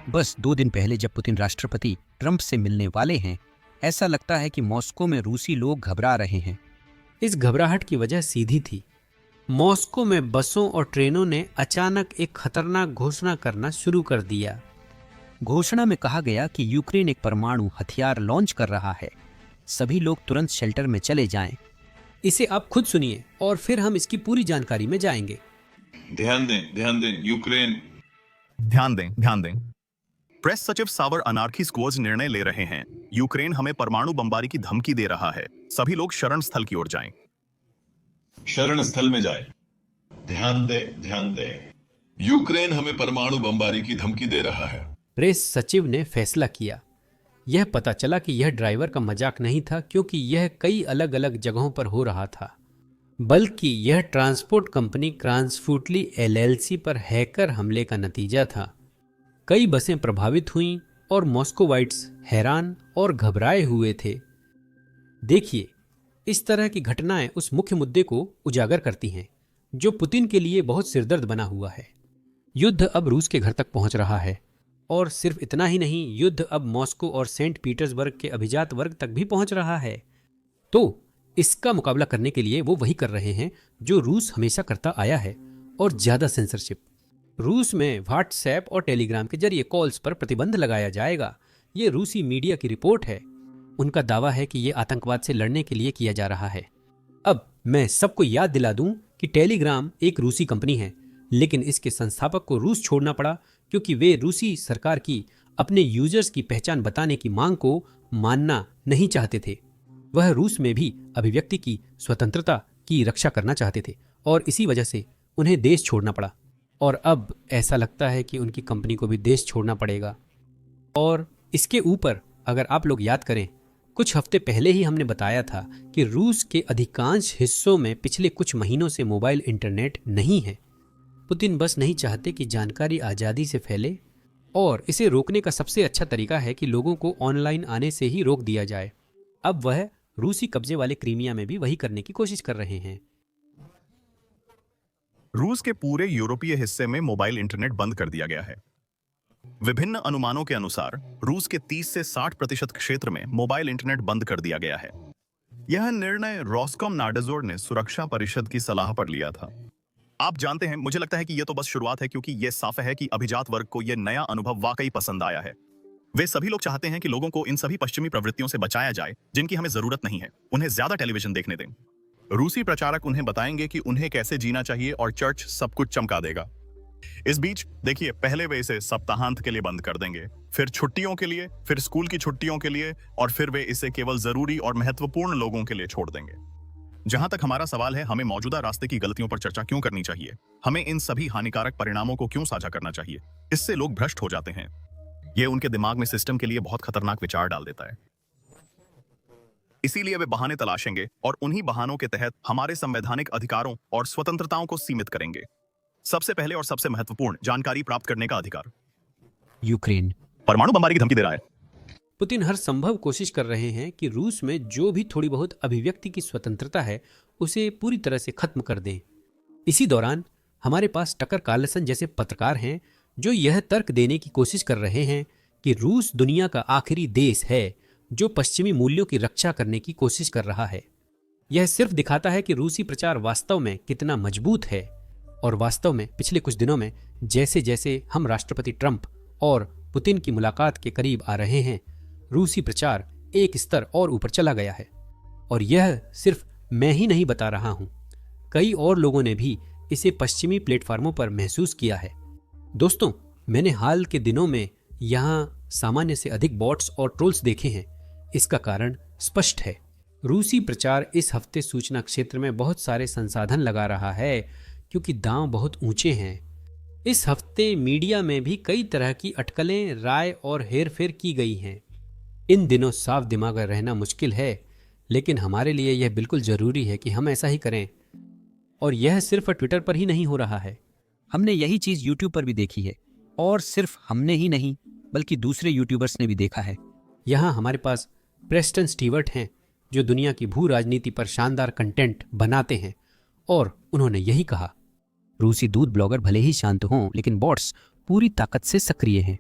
बस 2 दिन पहले जब पुतिन राष्ट्रपति ट्रंप से मिलने वाले हैं, ऐसा लगता है कि मॉस्को में रूसी लोग घबरा रहे हैं। इस घबराहट की वजह सीधी थी। मॉस्को में बसों और ट्रेनों ने अचानक एक खतरनाक घोषणा करना शुरू कर दिया। घोषणा में कहा गया कि यूक्रेन एक परमाणु हथियार लॉन्च कर रहा है। सभी लोग तुरंत शेल्टर में चले जाएं। इसे आप खुद सुनिए और फिर हम इसकी पूरी जानकारी में जाएंगे। ध्यान दें, यूक्रेन। ध्यान दें। प्रेस सचिव सावर अनार्की स्क्वाड्स निर्णय ले रहे हैं। यूक्रेन हमें परमाणु बमबारी की धमकी दे रहा है। सभी लोग शरण स्थल की ओर जाएं। शरण स्थल में जाए। ध्यान दें। यूक्रेन हमें परमाणु बमबारी की धमकी दे रहा है। प्रेस सचिव ने फैसला किया। यह पता चला कि यह ड्राइवर का मजाक नहीं था, क्योंकि यह कई अलग अलग जगहों पर हो रहा था, बल्कि यह ट्रांसपोर्ट कंपनी क्रांसफुटली एलएलसी पर हैकर हमले का नतीजा था। कई बसें प्रभावित हुईं और मॉस्कोवाइट्स हैरान और घबराए हुए थे। देखिए, इस तरह की घटनाएं उस मुख्य मुद्दे को उजागर करती हैं जो पुतिन के लिए बहुत सिरदर्द बना हुआ है। युद्ध अब रूस के घर तक पहुंच रहा है, और सिर्फ इतना ही नहीं, युद्ध अब मॉस्को और सेंट पीटर्सबर्ग के अभिजात वर्ग तक भी पहुंच रहा है। तो इसका मुकाबला करने के लिए वो वही कर रहे हैं जो रूस हमेशा करता आया है, और ज्यादा सेंसरशिप। रूस में व्हाट्सएप और टेलीग्राम के जरिए कॉल्स पर प्रतिबंध लगाया जाएगा। ये रूसी मीडिया की रिपोर्ट है। उनका दावा है कि ये आतंकवाद से लड़ने के लिए किया जा रहा है। अब मैं सबको याद दिला दूं कि टेलीग्राम एक रूसी कंपनी है, लेकिन इसके संस्थापक को रूस छोड़ना पड़ा क्योंकि वे रूसी सरकार की अपने यूजर्स की पहचान बताने की मांग को मानना नहीं चाहते थे। वह रूस में भी अभिव्यक्ति की स्वतंत्रता की रक्षा करना चाहते थे, और इसी वजह से उन्हें देश छोड़ना पड़ा। और अब ऐसा लगता है कि उनकी कंपनी को भी देश छोड़ना पड़ेगा। और इसके ऊपर अगर आप लोग याद करें, कुछ हफ्ते पहले ही हमने बताया था कि रूस के अधिकांश हिस्सों में पिछले कुछ महीनों से मोबाइल इंटरनेट नहीं है। पुतिन बस नहीं चाहते कि जानकारी आज़ादी से फैले, और इसे रोकने का सबसे अच्छा तरीका है कि लोगों को ऑनलाइन आने से ही रोक दिया जाए। अब वह रूसी कब्जे वाले क्रीमिया में भी वही करने की कोशिश कर रहे हैं। रूस के पूरे यूरोपीय हिस्से में मोबाइल इंटरनेट बंद कर दिया गया है। विभिन्न अनुमानों के अनुसार रूस के 30 से 60% क्षेत्र में मोबाइल इंटरनेट बंद कर दिया गया है। यह निर्णय रोस्कोमनाडज़ोर ने सुरक्षा परिषद की सलाह पर लिया था। आप जानते हैं, मुझे लगता है कि यह तो बस शुरुआत है, क्योंकि यह साफ है कि अभिजात वर्ग को यह नया अनुभव वाकई पसंद आया है। वे सभी लोग चाहते हैं कि लोगों को इन सभी पश्चिमी प्रवृत्तियों से बचाया जाए जिनकी हमें जरूरत नहीं है। उन्हें ज्यादा टेलीविजन देखने दें। रूसी प्रचारक उन्हें बताएंगे कि उन्हें कैसे जीना चाहिए, और चर्च सब कुछ चमका देगा। इस बीच देखिए, पहले वे इसे सप्ताहांत के लिए बंद कर देंगे, फिर छुट्टियों के लिए, फिर स्कूल की छुट्टियों के लिए, और फिर वे इसे केवल जरूरी और महत्वपूर्ण लोगों के लिए छोड़ देंगे। जहां तक हमारा सवाल है, हमें मौजूदा रास्ते की गलतियों पर चर्चा क्यों करनी चाहिए? हमें इन सभी हानिकारक परिणामों को क्यों साझा करना चाहिए? इससे लोग भ्रष्ट हो जाते हैं। यह उनके दिमाग में सिस्टम के लिए बहुत खतरनाक विचार डाल देता है। इसीलिए वे बहाने तलाशेंगे, और उन्हीं बहानों के तहत हमारे संवैधानिक अधिकारों और स्वतंत्रताओं को सीमित करेंगे। सबसे पहले और सबसे महत्वपूर्ण, जानकारी प्राप्त करने का अधिकार। यूक्रेन परमाणु बमबारी की धमकी दे रहा है। पुतिन हर संभव कोशिश कर रहे हैं कि रूस में जो भी थोड़ी बहुत अभिव्यक्ति की स्वतंत्रता है उसे पूरी तरह से खत्म कर दें। इसी दौरान हमारे पास टकर कार्लसन जैसे पत्रकार हैं जो यह तर्क देने की कोशिश कर रहे हैं कि रूस दुनिया का आखिरी देश है जो पश्चिमी मूल्यों की रक्षा करने की कोशिश कर रहा है। यह सिर्फ दिखाता है कि रूसी प्रचार वास्तव में कितना मजबूत है। और वास्तव में पिछले कुछ दिनों में जैसे जैसे हम राष्ट्रपति ट्रंप और पुतिन की मुलाकात के करीब आ रहे हैं, रूसी प्रचार एक स्तर और ऊपर चला गया है। और यह सिर्फ मैं ही नहीं बता रहा हूं, कई और लोगों ने भी इसे पश्चिमी प्लेटफार्मों पर महसूस किया है। दोस्तों, मैंने हाल के दिनों में यहां सामान्य से अधिक बॉट्स और ट्रोल्स देखे हैं। इसका कारण स्पष्ट है। रूसी प्रचार इस हफ्ते सूचना क्षेत्र में बहुत सारे संसाधन लगा रहा है क्योंकि दांव बहुत ऊंचे हैं। इस हफ्ते मीडिया में भी कई तरह की अटकलें, राय और हेरफेर की गई हैं। इन दिनों साफ दिमाग रहना मुश्किल है, लेकिन हमारे लिए यह बिल्कुल जरूरी है कि हम ऐसा ही करें। और यह सिर्फ ट्विटर पर ही नहीं हो रहा है। हमने यही चीज यूट्यूब पर भी देखी है, और सिर्फ हमने ही नहीं बल्कि दूसरे यूट्यूबर्स ने भी देखा है। यहाँ हमारे पास प्रेस्टन स्टीवर्ट हैं जो दुनिया की भू राजनीति पर शानदार कंटेंट बनाते हैं, और उन्होंने यही कहा, रूसी दूध ब्लॉगर भले ही शांत हों, लेकिन बॉट्स पूरी ताकत से सक्रिय हैं।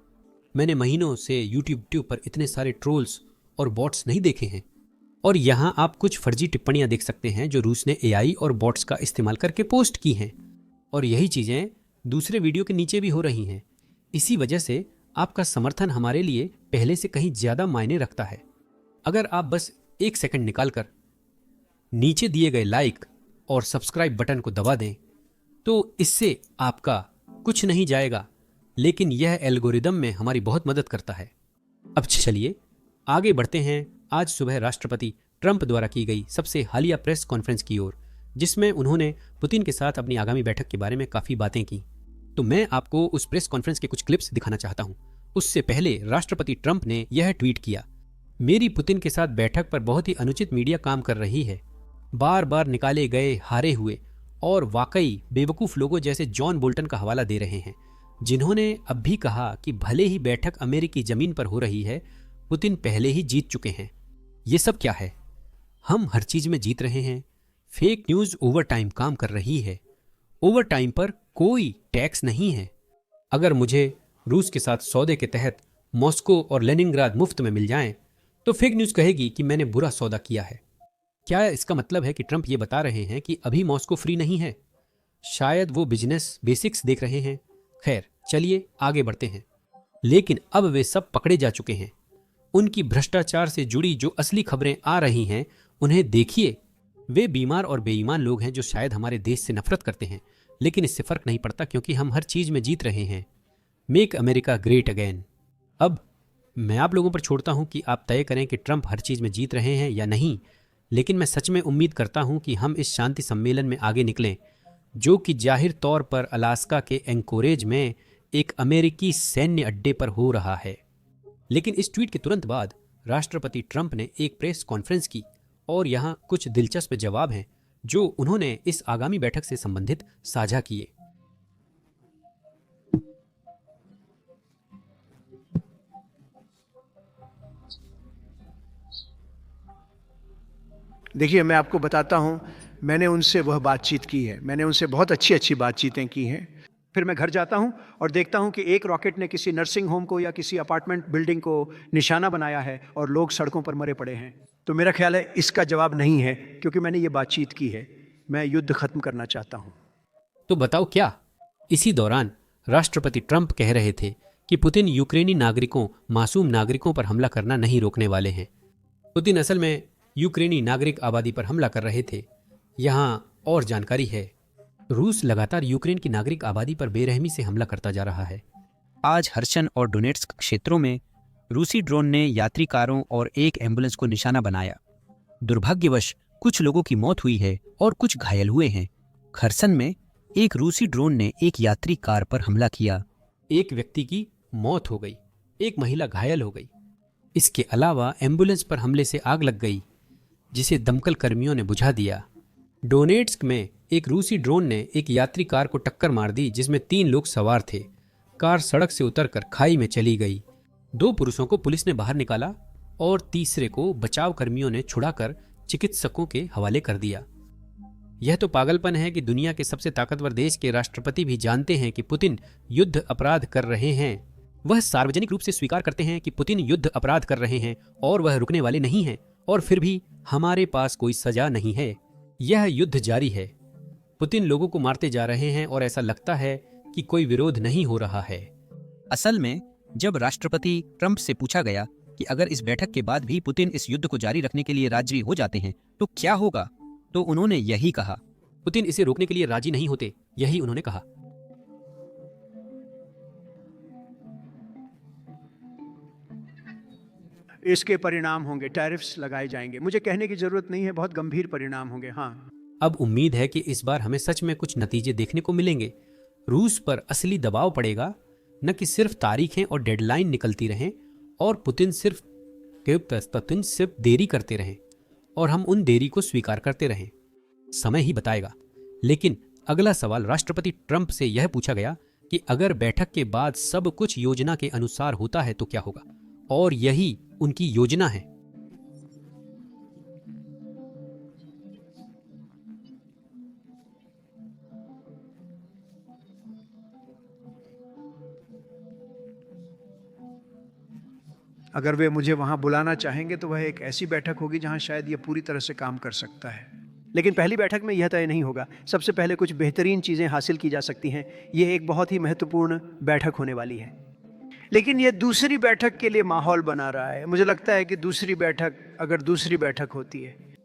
मैंने महीनों से यूट्यूब पर इतने सारे ट्रोल्स और बॉट्स नहीं देखे हैं। और यहाँ आप कुछ फर्जी टिप्पणियां देख सकते हैं जो रूस ने एआई और बॉट्स का इस्तेमाल करके पोस्ट की हैं। और यही चीज़ें दूसरे वीडियो के नीचे भी हो रही हैं। इसी वजह से आपका समर्थन हमारे लिए पहले से कहीं ज़्यादा मायने रखता है। अगर आप बस 1 सेकंड निकालकर नीचे दिए गए लाइक और सब्सक्राइब बटन को दबा दें तो इससे आपका कुछ नहीं जाएगा, लेकिन यह एल्गोरिदम में हमारी बहुत मदद करता है। अब चलिए आगे बढ़ते हैं आज सुबह राष्ट्रपति ट्रंप द्वारा की गई सबसे हालिया प्रेस कॉन्फ्रेंस की ओर, जिसमें उन्होंने पुतिन के साथ अपनी आगामी बैठक के बारे में काफ़ी बातें की। तो मैं आपको उस प्रेस कॉन्फ्रेंस के कुछ क्लिप्स दिखाना चाहता हूं। उससे पहले राष्ट्रपति ट्रंप ने यह ट्वीट किया, मेरी पुतिन के साथ बैठक पर बहुत ही अनुचित मीडिया काम कर रही है। बार बार निकाले गए हारे हुए और वाकई बेवकूफ़ लोगों जैसे जॉन बोल्टन का हवाला दे रहे हैं, जिन्होंने अब भी कहा कि भले ही बैठक अमेरिकी ज़मीन पर हो रही है, पुतिन पहले ही जीत चुके हैं। ये सब क्या है? हम हर चीज़ में जीत रहे हैं। फेक न्यूज़ ओवर टाइम काम कर रही है। ओवर टाइम पर कोई टैक्स नहीं है। अगर मुझे रूस के साथ सौदे के तहत मॉस्को और लेनिनग्राद मुफ्त में मिल जाएं, तो फेक न्यूज़ कहेगी कि मैंने बुरा सौदा किया है। क्या इसका मतलब है कि ट्रंप ये बता रहे हैं कि अभी मॉस्को फ्री नहीं है? शायद वो बिजनेस बेसिक्स देख रहे हैं। खैर, चलिए आगे बढ़ते हैं। लेकिन अब वे सब पकड़े जा चुके हैं। उनकी भ्रष्टाचार से जुड़ी जो असली खबरें आ रही हैं, उन्हें देखिए। वे बीमार और बेईमान लोग हैं जो शायद हमारे देश से नफरत करते हैं, लेकिन इससे फर्क नहीं पड़ता क्योंकि हम हर चीज में जीत रहे हैं। Make America great again. अब मैं आप लोगों पर छोड़ता हूं कि आप तय करें कि ट्रंप हर चीज में जीत रहे हैं या नहीं, लेकिन मैं सच में उम्मीद करता हूं कि हम इस शांति सम्मेलन में आगे निकलें, जो कि जाहिर तौर पर अलास्का के एंकोरेज में एक अमेरिकी सैन्य अड्डे पर हो रहा है। लेकिन इस ट्वीट के तुरंत बाद राष्ट्रपति ट्रंप ने एक प्रेस कॉन्फ्रेंस की और यहाँ कुछ दिलचस्प जवाब हैं जो उन्होंने इस आगामी बैठक से संबंधित साझा किए। देखिए, मैं आपको बताता हूं, मैंने उनसे वह बातचीत की है। मैंने उनसे बहुत अच्छी अच्छी बातचीतें की हैं। फिर मैं घर जाता हूं और देखता हूं कि एक रॉकेट ने किसी नर्सिंग होम को या किसी अपार्टमेंट बिल्डिंग को निशाना बनाया है और लोग सड़कों पर मरे पड़े हैं। तो मेरा ख्याल है इसका जवाब नहीं है, क्योंकि मैंने ये बातचीत की है। मैं युद्ध खत्म करना चाहता हूं। तो बताओ क्या? इसी दौरान राष्ट्रपति ट्रंप कह रहे थे कि पुतिन यूक्रेनी नागरिकों, मासूम नागरिकों पर हमला करना नहीं रोकने वाले हैं। पुतिन असल में यूक्रेनी नागरिक आबादी पर हमला कर रहे थे। यहाँ और जानकारी है, रूस लगातार यूक्रेन की नागरिक आबादी पर बेरहमी से हमला करता जा रहा है। आज हर्शन और डोनेट्स्क क्षेत्रों में रूसी ड्रोन ने यात्री कारों और एक एम्बुलेंस को निशाना बनाया। दुर्भाग्यवश कुछ लोगों की मौत हुई है और कुछ घायल हुए हैं। खरसन में एक रूसी ड्रोन ने एक यात्री कार पर हमला किया। एक व्यक्ति की मौत हो गई, एक महिला घायल हो गई। इसके अलावा एम्बुलेंस पर हमले से आग लग गई, जिसे दमकल कर्मियों ने बुझा दिया। डोनेट्स्क में एक रूसी ड्रोन ने एक यात्री कार को टक्कर मार दी जिसमें 3 लोग सवार थे। कार सड़क से उतरकर खाई में चली गई। 2 पुरुषों को पुलिस ने बाहर निकाला और तीसरे को बचाव कर्मियों ने छुड़ाकर चिकित्सकों के हवाले कर दिया। यह तो पागलपन है कि दुनिया के सबसे ताकतवर देश के राष्ट्रपति भी जानते हैं कि पुतिन युद्ध अपराध कर रहे हैं। वह सार्वजनिक रूप से स्वीकार करते हैं कि पुतिन युद्ध अपराध कर रहे हैं और वह रुकने वाले नहीं हैं, और फिर भी हमारे पास कोई सजा नहीं है। यह युद्ध जारी है। पुतिन लोगों को मारते जा रहे हैं और ऐसा लगता है कि कोई विरोध नहीं हो रहा है। असल में जब राष्ट्रपति ट्रंप से पूछा गया कि अगर इस बैठक के बाद भी पुतिन इस युद्ध को जारी रखने के लिए राजी हो जाते हैं तो क्या होगा, तो उन्होंने यही कहा। पुतिन इसे रोकने के लिए राजी नहीं होते, यही उन्होंने कहा। इसके परिणाम होंगे, टैरिफ्स लगाए जाएंगे। मुझे कहने की जरूरत नहीं है, बहुत गंभीर परिणाम होंगे। हाँ, अब उम्मीद है कि इस बार हमें सच में कुछ नतीजे देखने को मिलेंगे। रूस पर असली दबाव पड़ेगा, न कि सिर्फ तारीखें और डेडलाइन निकलती रहें और पुतिन सिर्फ देरी करते रहें और हम उन देरी को स्वीकार करते रहें। समय ही बताएगा। लेकिन अगला सवाल राष्ट्रपति ट्रंप से यह पूछा गया कि अगर बैठक के बाद सब कुछ योजना के अनुसार होता है तो क्या होगा, और यही उनकी योजना है। अगर वे मुझे वहाँ बुलाना चाहेंगे तो वह एक ऐसी बैठक होगी जहाँ शायद ये पूरी तरह से काम कर सकता है। लेकिन पहली बैठक में यह तय नहीं होगा। सबसे पहले कुछ बेहतरीन चीज़ें हासिल की जा सकती हैं। ये एक बहुत ही महत्वपूर्ण बैठक होने वाली है। लेकिन ये दूसरी बैठक के लिए माहौल बना रहा है। मुझे लगता है कि दूसरी बैठक, अगर दूसरी बैठक होती है,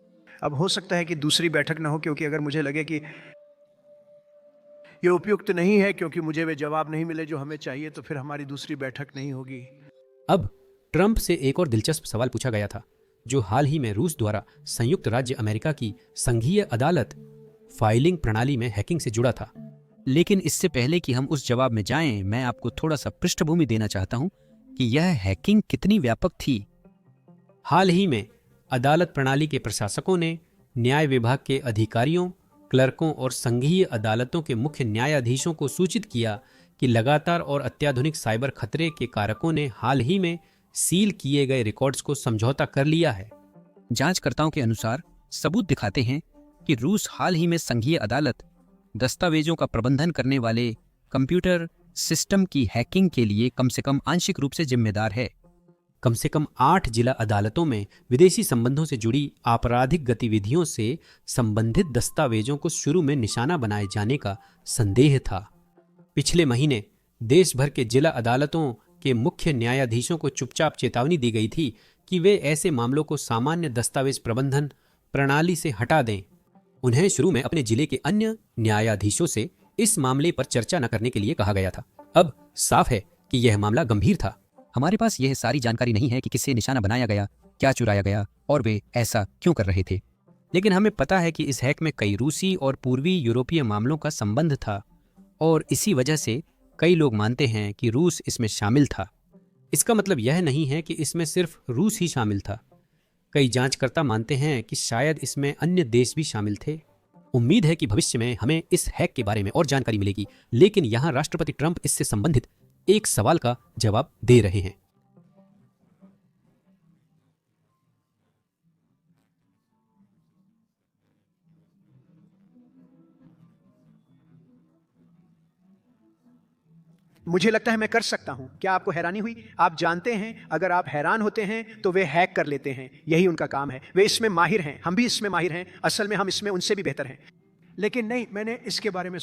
अब हो सकता है कि दूसरी बैठक ना हो, क्योंकि अगर मुझे लगे कि ये उपयुक्त नहीं है क्योंकि मुझे वे जवाब नहीं मिले जो हमें चाहिए, तो फिर हमारी दूसरी बैठक नहीं होगी। अब ट्रंप से एक और दिलचस्प सवाल पूछा गया था, जो हाल ही में रूस द्वारा संयुक्त राज्य अमेरिका की संघीय अदालत फाइलिंग प्रणाली में हैकिंग से जुड़ा था। लेकिन इससे पहले कि हम उस जवाब में जाएं, मैं आपको थोड़ा सा पृष्ठभूमि देना चाहता हूं कि यह हैकिंग कितनी व्यापक थी। हाल ही में अदालत प्रणाली के प्रशासकों ने न्याय विभाग के अधिकारियों, क्लर्कों और संघीय अदालतों के मुख्य न्यायाधीशों को सूचित किया कि लगातार और अत्याधुनिक साइबर खतरे के कारकों ने हाल ही में सील किए गए रिकॉर्ड्स को समझौता कर लिया है। जांचकर्ताओं के अनुसार सबूत दिखाते हैं कि रूस हाल ही में संघीय अदालत दस्तावेजों का प्रबंधन करने वाले कंप्यूटर सिस्टम की हैकिंग के लिए कम से कम आंशिक रूप से जिम्मेदार है। कम से कम 8 जिला अदालतों में विदेशी संबंधों से जुड़ी आपराधिक गतिविधियों से संबंधित दस्तावेजों को शुरू में निशाना बनाए जाने का संदेह था। पिछले महीने देश भर के जिला अदालतों के मुख्य न्यायाधीशों को चुपचाप चेतावनी दी गई थी कि वे ऐसे मामलों को सामान्य दस्तावेज प्रबंधन प्रणाली से हटा दें। उन्हें शुरू में अपने जिले के अन्य न्यायाधीशों से इस मामले पर चर्चा न करने के लिए कहा गया था। अब साफ है कि यह मामला गंभीर था। हमारे पास यह सारी जानकारी नहीं है कि किसे निशाना बनाया गया, क्या चुराया गया और वे ऐसा क्यों कर रहे थे। लेकिन हमें पता है कि इस हैक में कई रूसी और पूर्वी यूरोपीय मामलों का संबंध था और इसी वजह से कई लोग मानते हैं कि रूस इसमें शामिल था। इसका मतलब यह नहीं है कि इसमें सिर्फ रूस ही शामिल था। कई जांचकर्ता मानते हैं कि शायद इसमें अन्य देश भी शामिल थे। उम्मीद है कि भविष्य में हमें इस हैक के बारे में और जानकारी मिलेगी, लेकिन यहाँ राष्ट्रपति ट्रंप इससे संबंधित एक सवाल का जवाब दे रहे हैं। मुझे लगता है मैं कर सकता हूं। क्या आपको हैरानी हुई? आप जानते हैं, अगर आप हैरान होते हैं तो वे हैक कर लेते हैं। यही उनका काम है। वे इसमें माहिर हैं, हम भी इसमें माहिर हैं। असल में हम इसमें उनसे भी बेहतर हैं। लेकिन नहीं, मैंने इसके बारे में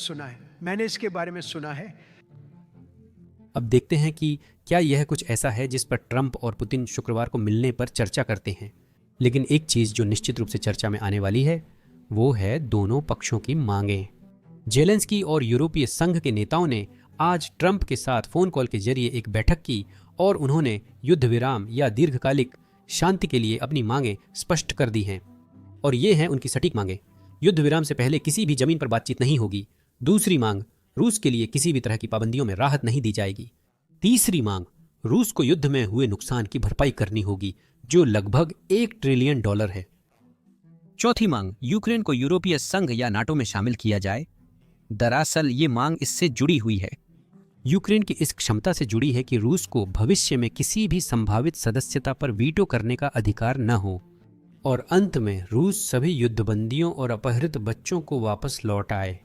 सुना है। अब देखते हैं कि क्या यह कुछ ऐसा है जिस पर ट्रंप और पुतिन शुक्रवार को मिलने पर चर्चा करते हैं। लेकिन एक चीज जो निश्चित रूप से चर्चा में आने वाली है वो है दोनों पक्षों की मांगें। जेलेंस्की और यूरोपीय संघ के नेताओं ने आज ट्रंप के साथ फोन कॉल के जरिए एक बैठक की और उन्होंने युद्ध विराम या दीर्घकालिक शांति के लिए अपनी मांगें स्पष्ट कर दी हैं। और ये हैं उनकी सटीक मांगें। युद्ध विराम से पहले किसी भी जमीन पर बातचीत नहीं होगी। दूसरी मांग, रूस के लिए किसी भी तरह की पाबंदियों में राहत नहीं दी जाएगी। तीसरी मांग, रूस को युद्ध में हुए नुकसान की भरपाई करनी होगी, जो लगभग $1 ट्रिलियन है। चौथी मांग, यूक्रेन को यूरोपीय संघ या नाटो में शामिल किया जाए। दरअसल ये मांग इससे जुड़ी हुई है। यूक्रेन की इस क्षमता से जुड़ी है कि रूस को भविष्य में किसी भी संभावित सदस्यता पर वीटो करने का अधिकार न हो। और अंत में रूस सभी युद्धबंदियों और अपहृत बच्चों को वापस लौटाए।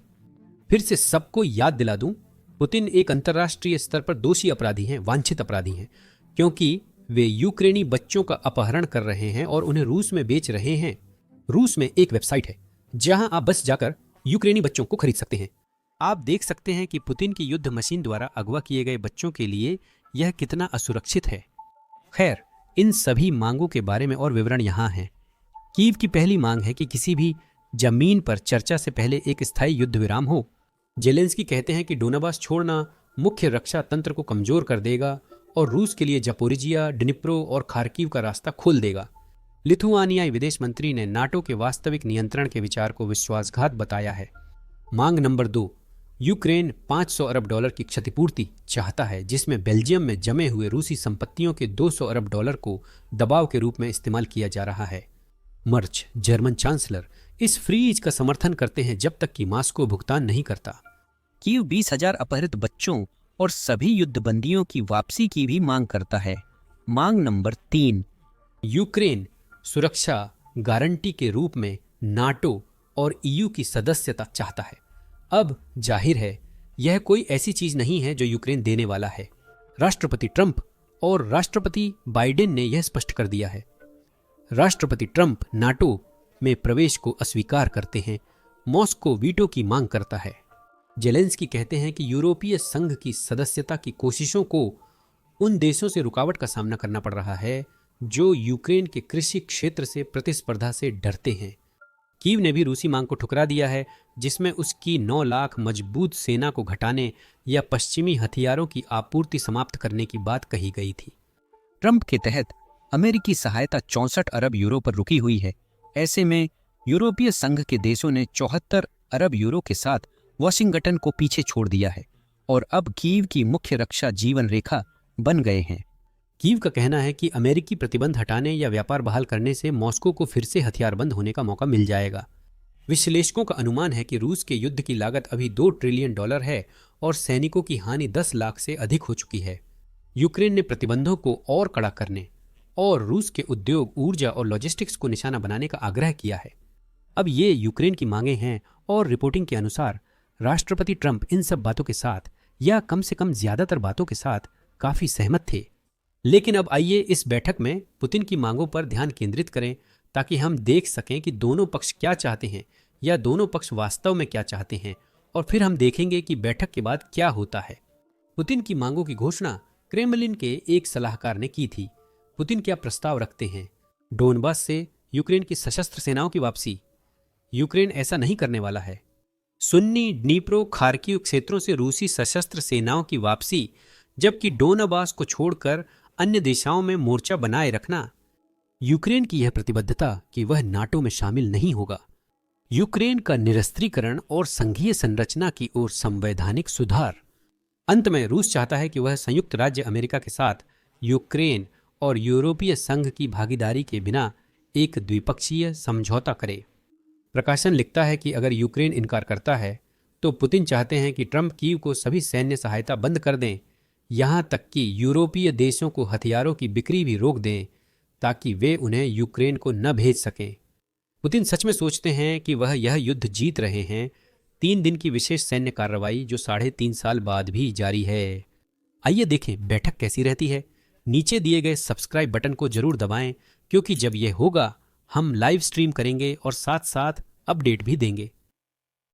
फिर से सबको याद दिला दूं, पुतिन एक अंतर्राष्ट्रीय स्तर पर दोषी अपराधी हैं, वांछित अपराधी हैं, क्योंकि वे यूक्रेनी बच्चों का अपहरण कर रहे हैं और उन्हें रूस में बेच रहे हैं। रूस में एक वेबसाइट है जहां आप बस जाकर यूक्रेनी बच्चों को खरीद सकते हैं। आप देख सकते हैं कि पुतिन की युद्ध मशीन द्वारा अगवा किए गए बच्चों के लिए यह कितना असुरक्षित है। खैर, इन सभी मांगों के बारे में और विवरण यहाँ हैं। कीव की पहली मांग है कि किसी भी जमीन पर चर्चा से पहले एक स्थायी युद्ध विराम हो। जेलेंस्की कहते हैं कि डोनाबास छोड़ना मुख्य रक्षा तंत्र को कमजोर कर देगा और रूस के लिए जापोरिजिया, डिनिप्रो और खार्किव का रास्ता खोल देगा। लिथुआनियाई विदेश मंत्री ने नाटो के वास्तविक नियंत्रण के विचार को विश्वासघात बताया है। मांग नंबर 2, यूक्रेन $500 अरब की क्षतिपूर्ति चाहता है, जिसमें बेल्जियम में जमे हुए रूसी संपत्तियों के $200 अरब को दबाव के रूप में इस्तेमाल किया जा रहा है। मर्च, जर्मन चांसलर, इस फ्रीज का समर्थन करते हैं जब तक कि मॉस्को भुगतान नहीं करता। कीव 20,000 अपहृत बच्चों और सभी युद्धबंदियों की वापसी की भी मांग करता है। मांग नंबर 3, यूक्रेन सुरक्षा गारंटी के रूप में नाटो और EU की सदस्यता चाहता है। अब जाहिर है यह कोई ऐसी चीज नहीं है जो यूक्रेन देने वाला है। राष्ट्रपति ट्रंप और राष्ट्रपति बाइडेन ने यह स्पष्ट कर दिया है। राष्ट्रपति ट्रंप नाटो में प्रवेश को अस्वीकार करते हैं, मॉस्को वीटो की मांग करता है। जेलेंस्की कहते हैं कि यूरोपीय संघ की सदस्यता की कोशिशों को उन देशों से रुकावट का सामना करना पड़ रहा है जो यूक्रेन के कृषि क्षेत्र से प्रतिस्पर्धा से डरते हैं। कीव ने भी रूसी मांग को ठुकरा दिया है, जिसमें उसकी 9 लाख मजबूत सेना को घटाने या पश्चिमी हथियारों की आपूर्ति समाप्त करने की बात कही गई थी। ट्रंप के तहत अमेरिकी सहायता 64 अरब यूरो पर रुकी हुई है। ऐसे में यूरोपीय संघ के देशों ने 74 अरब यूरो के साथ वाशिंगटन को पीछे छोड़ दिया है और अब कीव की मुख्य रक्षा जीवन रेखा बन गए हैं। कीव का कहना है कि अमेरिकी प्रतिबंध हटाने या व्यापार बहाल करने से मॉस्को को फिर से हथियारबंद होने का मौका मिल जाएगा। विश्लेषकों का अनुमान है कि रूस के युद्ध की लागत अभी $2 ट्रिलियन है और सैनिकों की हानि 10 लाख से अधिक हो चुकी है। यूक्रेन ने प्रतिबंधों को और कड़ा करने और रूस के उद्योग, ऊर्जा और लॉजिस्टिक्स को निशाना बनाने का आग्रह किया है। अब ये यूक्रेन की मांगें हैं और रिपोर्टिंग के अनुसार राष्ट्रपति ट्रंप इन सब बातों के साथ, या कम से कम ज्यादातर बातों के साथ, काफी सहमत थे। लेकिन अब आइए इस बैठक में पुतिन की मांगों पर ध्यान केंद्रित करें ताकि हम देख सकें कि दोनों पक्ष क्या चाहते हैं या दोनों पक्ष वास्तव में क्या चाहते हैं, और फिर हम देखेंगे कि बैठक के बाद क्या होता है। पुतिन की मांगों की घोषणा क्रेमलिन के एक सलाहकार ने की थी। पुतिन क्या प्रस्ताव रखते हैं? डोनबास से यूक्रेन की सशस्त्र सेनाओं की वापसी। यूक्रेन ऐसा नहीं करने वाला है। सुन्नी, डनीप्रो, खार्किव क्षेत्रों से रूसी सशस्त्र सेनाओं की वापसी, जबकि डोनबास को छोड़कर अन्य दिशाओं में मोर्चा बनाए रखना। यूक्रेन की यह प्रतिबद्धता कि वह नाटो में शामिल नहीं होगा। यूक्रेन का निरस्त्रीकरण और संघीय संरचना की ओर संवैधानिक सुधार। अंत में रूस चाहता है कि वह संयुक्त राज्य अमेरिका के साथ यूक्रेन और यूरोपीय संघ की भागीदारी के बिना एक द्विपक्षीय समझौता करे। प्रकाशन लिखता है कि अगर यूक्रेन इनकार करता है तो पुतिन चाहते हैं कि ट्रंप कीव को सभी सैन्य सहायता बंद कर दें, यहाँ तक कि यूरोपीय देशों को हथियारों की बिक्री भी रोक दें ताकि वे उन्हें यूक्रेन को न भेज सकें। पुतिन सच में सोचते हैं कि वह यह युद्ध जीत रहे हैं। 3 दिन की विशेष सैन्य कार्रवाई जो 3.5 साल बाद भी जारी है। आइए देखें बैठक कैसी रहती है। नीचे दिए गए सब्सक्राइब बटन को जरूर दबाएं, क्योंकि जब यह होगा हम लाइव स्ट्रीम करेंगे और साथ साथ अपडेट भी देंगे।